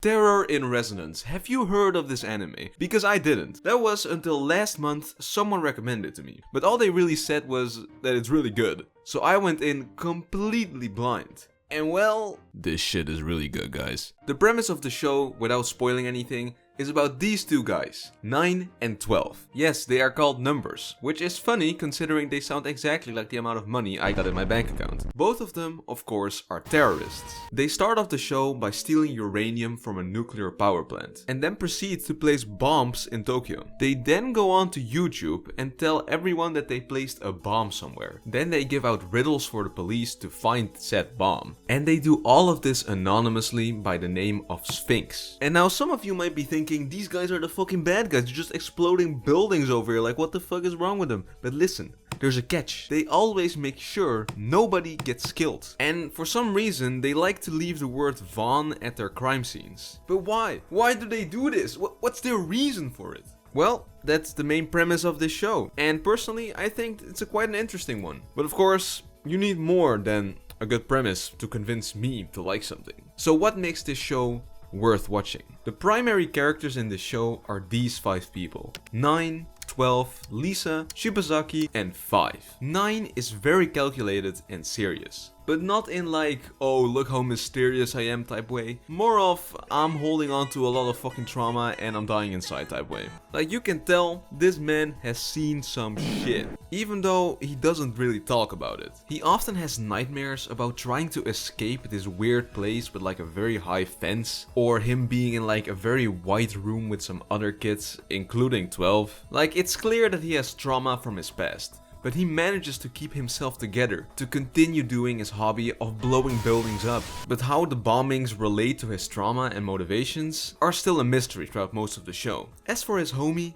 Terror in Resonance. Have you heard of this anime? Because I didn't. That was until last month someone recommended it to me. But all they really said was that it's really good. So I went in completely blind. And well, this shit is really good, guys. The premise of the show, without spoiling anything, is about these two guys, 9 and 12. Yes, they are called numbers, which is funny considering they sound exactly like the amount of money I got in my bank account. Both of them, of course, are terrorists. They start off the show by stealing uranium from a nuclear power plant, and then proceed to place bombs in Tokyo. They then go on to YouTube and tell everyone that they placed a bomb somewhere. Then they give out riddles for the police to find said bomb. And they do all of this anonymously by the name of Sphinx. And now some of you might be thinking, these guys are the fucking bad guys, they're just exploding buildings over here, like what the fuck is wrong with them? But listen, there's a catch. They always make sure nobody gets killed. And for some reason, they like to leave the word Vaughn at their crime scenes. But why? Why do they do this? What's their reason for it? Well, that's the main premise of this show. And personally, I think it's quite an interesting one. But of course, you need more than a good premise to convince me to like something. So what makes this show worth watching? The primary characters in the show are these 5 people: 9, 12, Lisa, Shibazaki, and 5. 9 is very calculated and serious. But not in like, oh look how mysterious I am type way. More of, I'm holding on to a lot of fucking trauma and I'm dying inside type way. Like you can tell, this man has seen some shit. Even though he doesn't really talk about it. He often has nightmares about trying to escape this weird place with like a very high fence. Or him being in like a very white room with some other kids, including 12. Like it's clear that he has trauma from his past. But he manages to keep himself together, to continue doing his hobby of blowing buildings up. But how the bombings relate to his trauma and motivations are still a mystery throughout most of the show. As for his homie,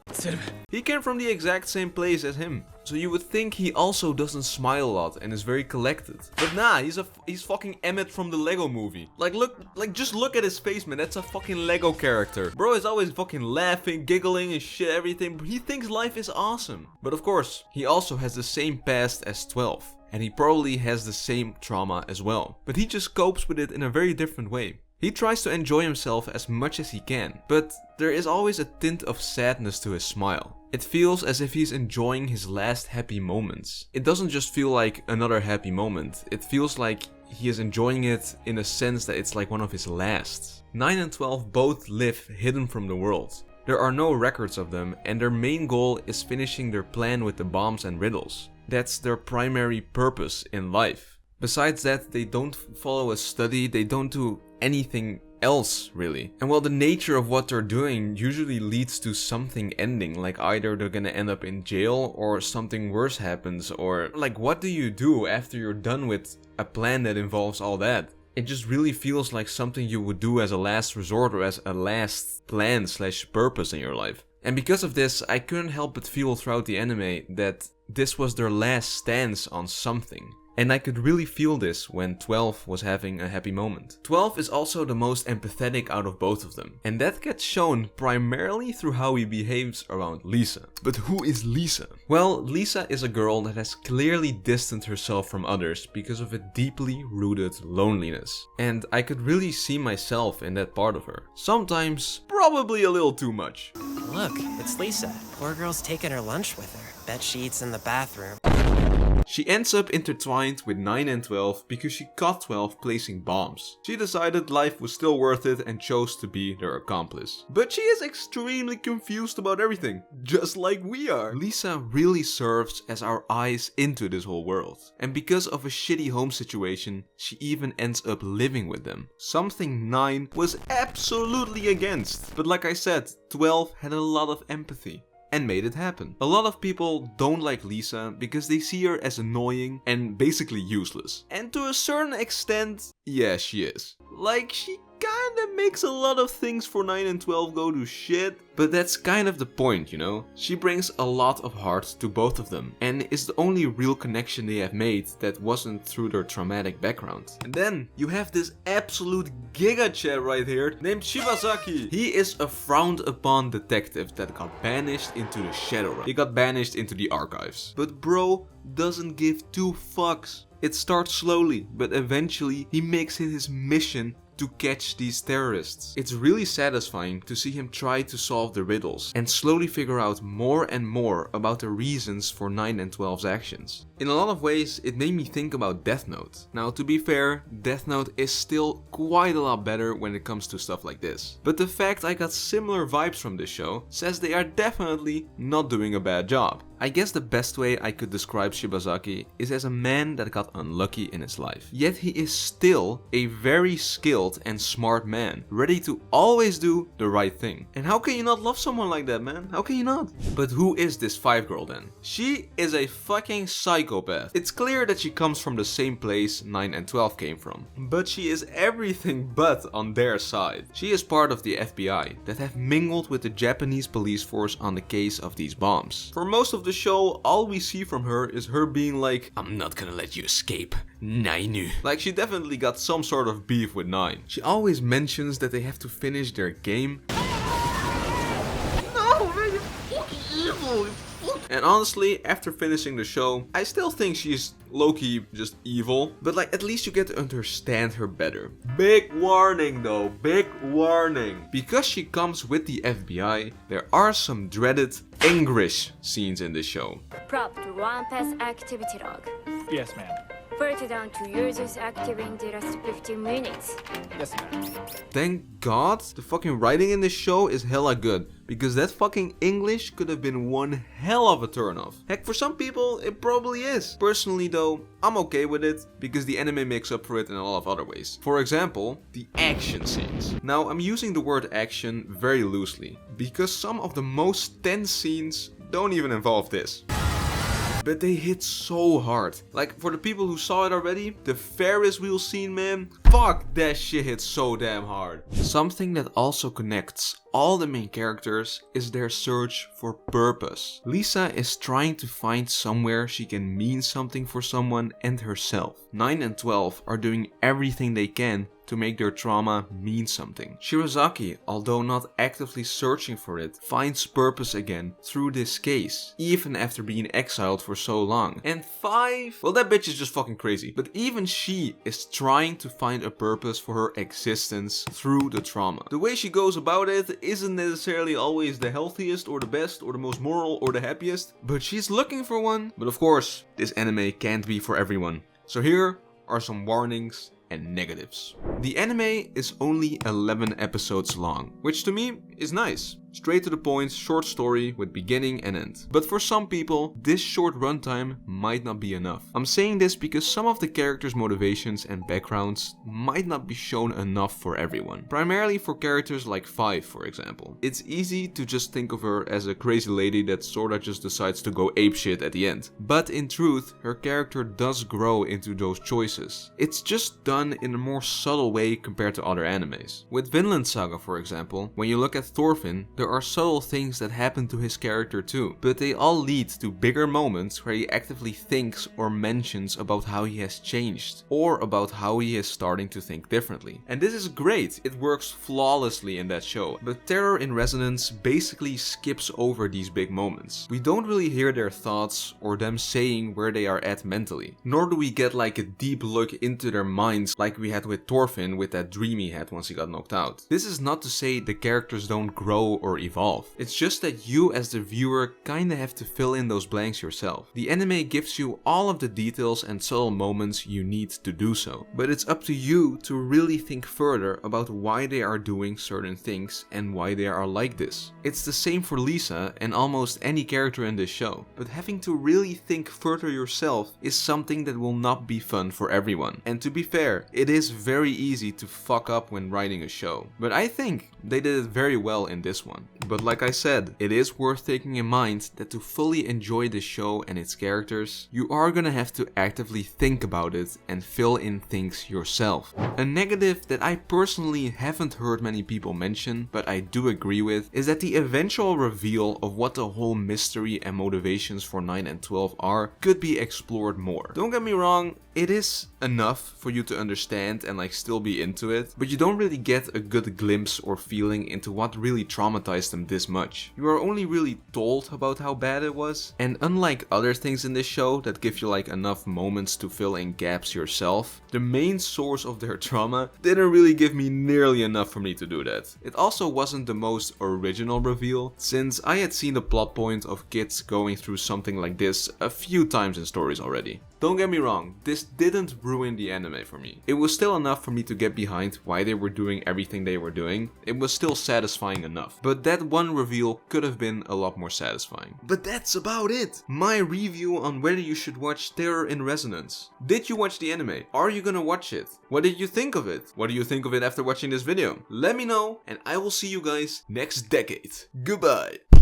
he came from the exact same place as him. So you would think he also doesn't smile a lot and is very collected. But nah, he's fucking Emmett from the Lego movie. Just look at his face, man. That's a fucking Lego character. Bro is always fucking laughing, giggling and shit, everything. He thinks life is awesome. But of course, he also has the same past as 12. And he probably has the same trauma as well. But he just copes with it in a very different way. He tries to enjoy himself as much as he can, but there is always a tint of sadness to his smile. It feels as if he's enjoying his last happy moments. It doesn't just feel like another happy moment, it feels like he is enjoying it in a sense that it's like one of his last. 9 and 12 both live hidden from the world. There are no records of them, and their main goal is finishing their plan with the bombs and riddles. That's their primary purpose in life. Besides that, they don't follow a study, they don't do anything else really. And well, the nature of what they're doing usually leads to something ending, like either they're gonna end up in jail or something worse happens, or like what do you do after you're done with a plan that involves all that? It just really feels like something you would do as a last resort or as a last plan / purpose in your life. And because of this, I couldn't help but feel throughout the anime that this was their last stance on something. And I could really feel this when 12 was having a happy moment. 12 is also the most empathetic out of both of them. And that gets shown primarily through how he behaves around Lisa. But who is Lisa? Well, Lisa is a girl that has clearly distanced herself from others because of a deeply rooted loneliness. And I could really see myself in that part of her. Sometimes, probably a little too much. Look, it's Lisa. Poor girl's taking her lunch with her. Bet she eats in the bathroom. She ends up intertwined with 9 and 12 because she caught 12 placing bombs. She decided life was still worth it and chose to be their accomplice. But she is extremely confused about everything, just like we are. Lisa really serves as our eyes into this whole world. And because of a shitty home situation, she even ends up living with them. Something 9 was absolutely against. But like I said, 12 had a lot of empathy and made it happen. A lot of people don't like Lisa because they see her as annoying and basically useless. And to a certain extent, yeah, she is. Like, she kinda makes a lot of things for 9 and 12 go to shit, but that's kind of the point, you know? She brings a lot of heart to both of them and is the only real connection they have made that wasn't through their traumatic background. And then you have this absolute giga chat right here named Shibazaki. He is a frowned upon detective that got banished into the Shadowrun. He got banished into the archives. But bro doesn't give two fucks. It starts slowly, but eventually he makes it his mission to to catch these terrorists. It's really satisfying to see him try to solve the riddles and slowly figure out more and more about the reasons for 9 and 12's actions. In a lot of ways, it made me think about Death Note. Now, to be fair, Death Note is still quite a lot better when it comes to stuff like this. But the fact I got similar vibes from this show says they are definitely not doing a bad job. I guess the best way I could describe Shibazaki is as a man that got unlucky in his life. Yet he is still a very skilled and smart man, ready to always do the right thing. And how can you not love someone like that, man? How can you not? But who is this 5 girl then? She is a fucking psychopath. It's clear that she comes from the same place 9 and 12 came from. But she is everything but on their side. She is part of the FBI that have mingled with the Japanese police force on the case of these bombs. For most of the show, all we see from her is her being like, I'm not gonna let you escape, Nainu. Like, she definitely got some sort of beef with 9. She always mentions that they have to finish their game. No, man, you're fucking evil. And honestly, after finishing the show, I still think she's low-key just evil. But like, at least you get to understand her better. Big warning though, big warning. Because she comes with the FBI, there are some dreaded English scenes in this show. Prop to one pass activity log. Yes, ma'am. Further down to users active in the last 15 minutes. Yes, ma'am. Thank God the fucking writing in this show is hella good, because that fucking English could have been one hell of a turnoff. Heck, for some people it probably is. Personally though, I'm okay with it, because the anime makes up for it in a lot of other ways. For example, the action scenes. Now, I'm using the word action very loosely, because some of the most tense scenes don't even involve this. But they hit so hard. Like, for the people who saw it already, the Ferris wheel scene, man, fuck, that shit hit so damn hard. Something that also connects all the main characters is their search for purpose. Lisa is trying to find somewhere she can mean something for someone and herself. 9 and 12 are doing everything they can to make their trauma mean something. Shibazaki, although not actively searching for it, finds purpose again through this case, even after being exiled for so long. And 5, well, that bitch is just fucking crazy. But even she is trying to find a purpose for her existence through the trauma. The way she goes about it isn't necessarily always the healthiest or the best or the most moral or the happiest, but she's looking for one. But of course, this anime can't be for everyone. So here are some warnings and negatives. The anime is only 11 episodes long, which to me is nice. Straight to the point, short story with beginning and end. But for some people, this short runtime might not be enough. I'm saying this because some of the characters' motivations and backgrounds might not be shown enough for everyone. Primarily for characters like 5, for example. It's easy to just think of her as a crazy lady that sorta just decides to go apeshit at the end. But in truth, her character does grow into those choices. It's just done in a more subtle way compared to other animes. With Vinland Saga, for example, when you look at Thorfinn, there are subtle things that happen to his character too, but they all lead to bigger moments where he actively thinks or mentions about how he has changed, or about how he is starting to think differently. And this is great, it works flawlessly in that show, but Terror in Resonance basically skips over these big moments. We don't really hear their thoughts or them saying where they are at mentally, nor do we get like a deep look into their minds like we had with Thorfinn with that dream he had once he got knocked out. This is not to say the characters don't grow or evolve. It's just that you as the viewer kinda have to fill in those blanks yourself. The anime gives you all of the details and subtle moments you need to do so, but it's up to you to really think further about why they are doing certain things and why they are like this. It's the same for Lisa and almost any character in this show, but having to really think further yourself is something that will not be fun for everyone. And to be fair, it is very easy to fuck up when writing a show, but I think they did it very well in this one. But like I said, it is worth taking in mind that to fully enjoy the show and its characters, you are gonna have to actively think about it and fill in things yourself. A negative that I personally haven't heard many people mention, but I do agree with, is that the eventual reveal of what the whole mystery and motivations for 9 and 12 are could be explored more. Don't get me wrong, it is enough for you to understand and like still be into it, but you don't really get a good glimpse or feeling into what really traumatized them this much. You are only really told about how bad it was, and unlike other things in this show that give you like enough moments to fill in gaps yourself, the main source of their trauma didn't really give me nearly enough for me to do that. It also wasn't the most original reveal, since I had seen the plot point of kids going through something like this a few times in stories already. Don't get me wrong, this didn't ruin the anime for me. It was still enough for me to get behind why they were doing everything they were doing. It was still satisfying enough. But that one reveal could have been a lot more satisfying. But that's about it! My review on whether you should watch Terror in Resonance. Did you watch the anime? Are you gonna watch it? What did you think of it? What do you think of it after watching this video? Let me know, and I will see you guys next decade. Goodbye!